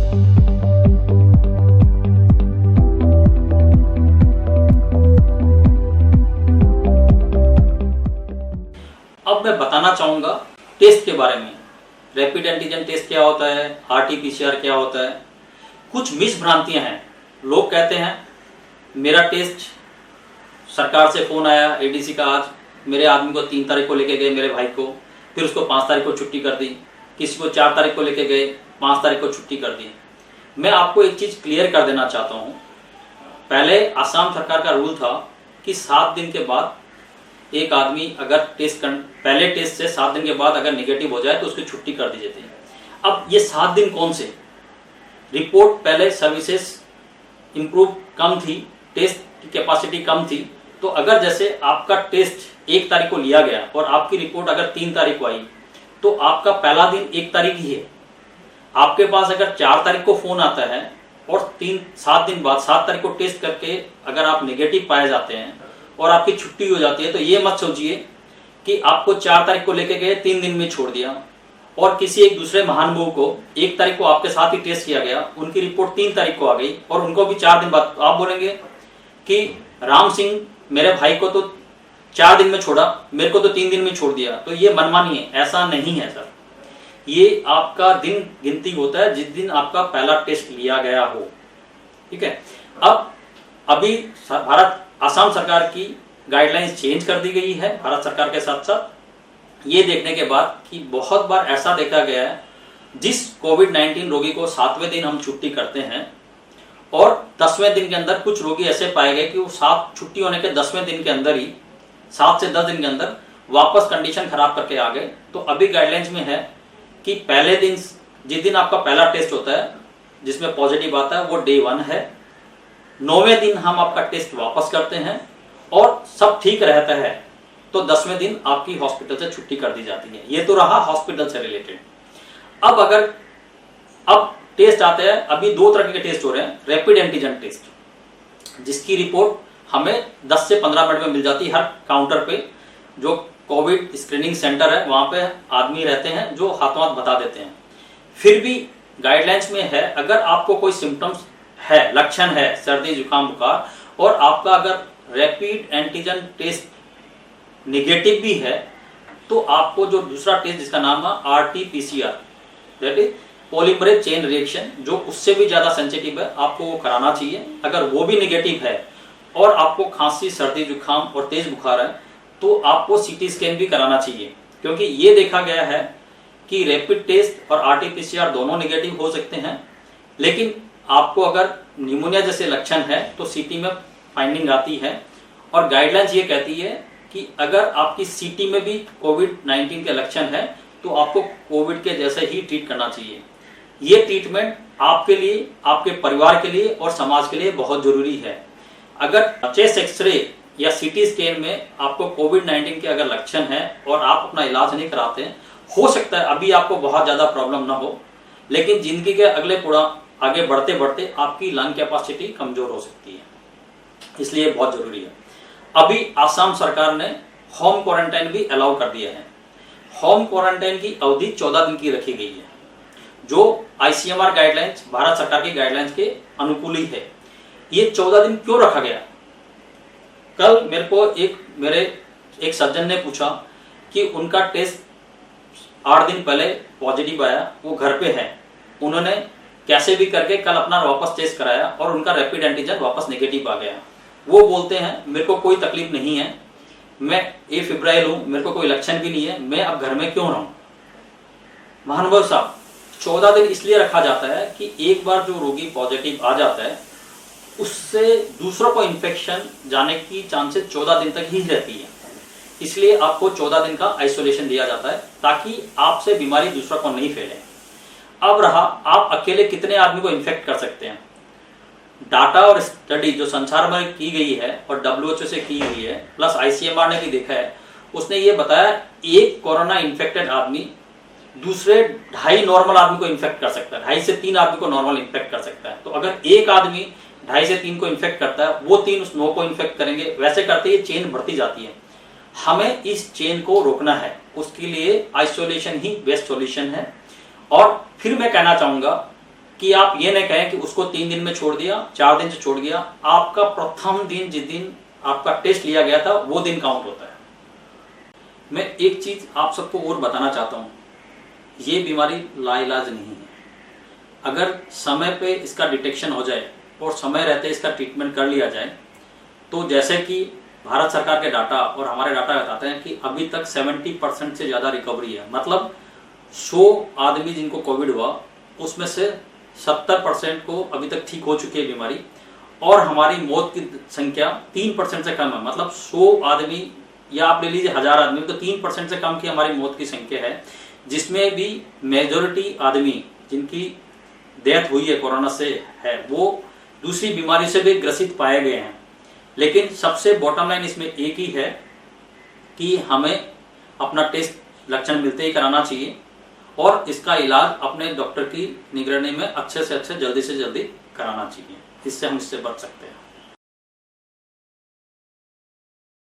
अब मैं बताना चाहूंगा टेस्ट के बारे में। रैपिड एंटीजन टेस्ट क्या होता है, आरटीपीसीआर क्या होता है। कुछ मिस भ्रांतियां हैं। लोग कहते हैं मेरा टेस्ट, सरकार से फोन आया एडीसी का, आज मेरे आदमी को 3 तारीख को लेके गए, मेरे भाई को, फिर उसको 5 तारीख को छुट्टी कर दी, किसी को 4 तारीख को लेके गए, 5 तारीख को छुट्टी कर दी। मैं आपको एक चीज क्लियर कर देना चाहता हूं। पहले असम सरकार का रूल था कि 7 दिन के बाद एक आदमी अगर पहले टेस्ट से 7 दिन के बाद अगर निगेटिव हो जाए तो उसकी छुट्टी कर दी जाती है। अब ये 7 दिन कौन से, रिपोर्ट पहले सर्विसेज इंप्रूव कम थी, टेस्ट की कैपेसिटी कम थी, तो अगर जैसे आपका टेस्ट 1 तारीख को लिया गया और आपकी रिपोर्ट अगर 3 तारीख को आई तो आपका पहला दिन 1 तारीख ही है। आपके पास अगर 4 तारीख को फोन आता है और 7 दिन बाद 7 तारीख को टेस्ट करके अगर आप निगेटिव पाए जाते हैं और आपकी छुट्टी हो जाती है, तो ये मत सोचिए कि आपको 4 तारीख को लेके गए, 3 दिन में छोड़ दिया, और किसी एक दूसरे महानुभाव को 1 तारीख को आपके साथ ही टेस्ट किया गया, उनकी रिपोर्ट 3 तारीख को आ गई और उनको भी 4 दिन बाद आप बोलेंगे कि राम सिंह मेरे भाई को तो 4 दिन में छोड़ा, मेरे को तो 3 दिन में छोड़ दिया। तो ये मनमानी है, ऐसा नहीं है सर। ये आपका दिन गिनती होता है जिस दिन आपका पहला टेस्ट लिया गया हो, ठीक है। अब अभी असम सरकार की गाइडलाइंस चेंज कर दी गई है भारत सरकार के साथ साथ। ये देखने के बाद कि बहुत बार ऐसा देखा गया है, जिस कोविड-19 रोगी को 7वें दिन हम छुट्टी करते हैं और 10वें दिन के अंदर कुछ रोगी ऐसे पाए गए कि वो 7 छुट्टी होने के 10वें दिन के अंदर ही 7 से 10 दिन के अंदर वापस कंडीशन खराब करके आ गए। तो अभी गाइडलाइंस में है कि पहले दिन, जिस दिन आपका पहला टेस्ट होता है जिसमें पॉजिटिव आता है, वो डे 1 है। 9वें दिन हम आपका टेस्ट वापस करते हैं और सब ठीक रहता है तो 10वें दिन आपकी हॉस्पिटल से छुट्टी कर दी जाती है। ये तो रहा हॉस्पिटल से रिलेटेड। अब टेस्ट आते हैं, अभी 2 तरह के टेस्ट हो रहे हैं। रैपिड एंटीजन टेस्ट, जिसकी रिपोर्ट हमें 10 से 15 मिनट में मिल जाती है हर काउंटर पे। जो कोविड स्क्रीनिंग सेंटर है वहां पे आदमी रहते हैं जो हाथों हाथ बता देते हैं। फिर भी गाइडलाइंस में है, अगर आपको कोई सिम्टम्स है, लक्षण है, सर्दी जुकाम बुखार, और आपका अगर रैपिड एंटीजन टेस्ट निगेटिव भी है, तो आपको जो दूसरा टेस्ट जिसका नाम है RTPCR, that is polymerase chain reaction, जो उससे भी ज्यादा सेंसिटिव है, आपको वो कराना चाहिए। अगर वो भी निगेटिव है और आपको खांसी, सर्दी जुकाम और तेज बुखार है, तो आपको सीटी स्कैन भी कराना चाहिए, क्योंकि ये देखा गया है कि रैपिड टेस्ट और आरटीपीसीआर दोनों निगेटिव हो सकते हैं, लेकिन आपको अगर निमोनिया जैसे लक्षण है तो सीटी में फाइंडिंग आती है। और गाइडलाइंस ये कहती है कि अगर आपकी सीटी में भी कोविड-19 के लक्षण है तो आपको कोविड के जैसे ही ट्रीट करना चाहिए। ये ट्रीटमेंट आपके लिए, आपके परिवार के लिए और समाज के लिए बहुत जरूरी है। अगर चेस्ट एक्सरे या सीटी स्कैन में आपको कोविड-19 के अगर लक्षण है और आप अपना इलाज नहीं कराते हैं, हो सकता है अभी आपको बहुत ज्यादा प्रॉब्लम ना हो, लेकिन जिंदगी के अगले आगे बढ़ते बढ़ते आपकी लंग कैपेसिटी कमजोर हो सकती है। इसलिए बहुत जरूरी है। अभी आसाम सरकार ने होम क्वारंटाइन भी अलाउ कर दिया है। होम क्वारंटाइन की अवधि 14 दिन की रखी गई है, जो आईसीएमआर गाइडलाइंस, भारत सरकार की गाइडलाइंस के अनुकूल ही है। ये 14 दिन क्यों रखा गया? कल मेरे एक सज्जन ने पूछा कि उनका टेस्ट 8 दिन पहले पॉजिटिव आया, वो घर पे है, उन्होंने कैसे भी करके कल अपना वापस टेस्ट कराया और उनका रैपिड एंटीजन वापस नेगेटिव आ गया। वो बोलते हैं मेरे को कोई तकलीफ नहीं है, मैं एफिब्राइल हूं, मेरे को कोई लक्षण भी नहीं है, मैं अब घर में क्यों रहूं? महानुभाव साहब, 14 दिन इसलिए रखा जाता है कि एक बार जो रोगी पॉजिटिव आ जाता है उससे दूसरों को इन्फेक्शन जाने की चांसेस 14 दिन तक ही रहती है। इसलिए आपको 14 दिन का आइसोलेशन दिया जाता है ताकि आपसे बीमारी दूसरों को नहीं फैले। अब रहा, आप अकेले कितने आदमी को इन्फेक्ट कर सकते हैं? डाटा और स्टडी जो संसार में की गई है और WHO से की हुई है, प्लस आईसीएमआर ने भी देखा है, उसने ये बताया एक कोरोना इन्फेक्टेड आदमी दूसरे 2.5 नॉर्मल आदमी को इन्फेक्ट कर सकता है, 2.5 से 3 आदमी को नॉर्मल इन्फेक्ट कर सकता है। तो अगर एक आदमी 2.5 से 3 को इन्फेक्ट करता है, वो 3 उस 9 को इन्फेक्ट करेंगे, वैसे करते ये चेन बढ़ती जाती है। हमें इस चेन को रोकना है, उसके लिए आइसोलेशन ही बेस्ट सॉल्यूशन है। और फिर मैं कहना चाहूंगा कि आप ये नहीं कहें कि उसको 3 दिन में छोड़ दिया, 4 दिन से छोड़ गया। आपका प्रथम दिन जिस दिन आपका टेस्ट लिया गया था वो दिन काउंट होता है। मैं एक चीज आप सबको और बताना चाहता हूं, ये बीमारी लाइलाज नहीं है। अगर समय पे इसका डिटेक्शन हो जाए और समय रहते इसका ट्रीटमेंट कर लिया जाए तो जैसे कि भारत सरकार के डाटा और हमारे डाटा बताते हैं कि अभी तक 70% से ज्यादा रिकवरी है। मतलब 100 आदमी जिनको कोविड हुआ उसमें से 70% को अभी तक ठीक हो चुकी है बीमारी, और हमारी मौत की संख्या 3% से कम है। मतलब 100 आदमी या आप ले लीजिए 1000 आदमी, तो 3% से कम की हमारी मौत की संख्या है, जिसमें भी मेजोरिटी आदमी जिनकी डेथ हुई है कोरोना से है वो दूसरी बीमारी से भी ग्रसित पाए गए हैं। लेकिन सबसे बॉटम लाइन इसमें एक ही है कि हमें अपना टेस्ट लक्षण मिलते ही कराना चाहिए और इसका इलाज अपने डॉक्टर की निगरानी में अच्छे से अच्छे जल्दी से जल्दी कराना चाहिए। इससे हम इससे बच सकते हैं।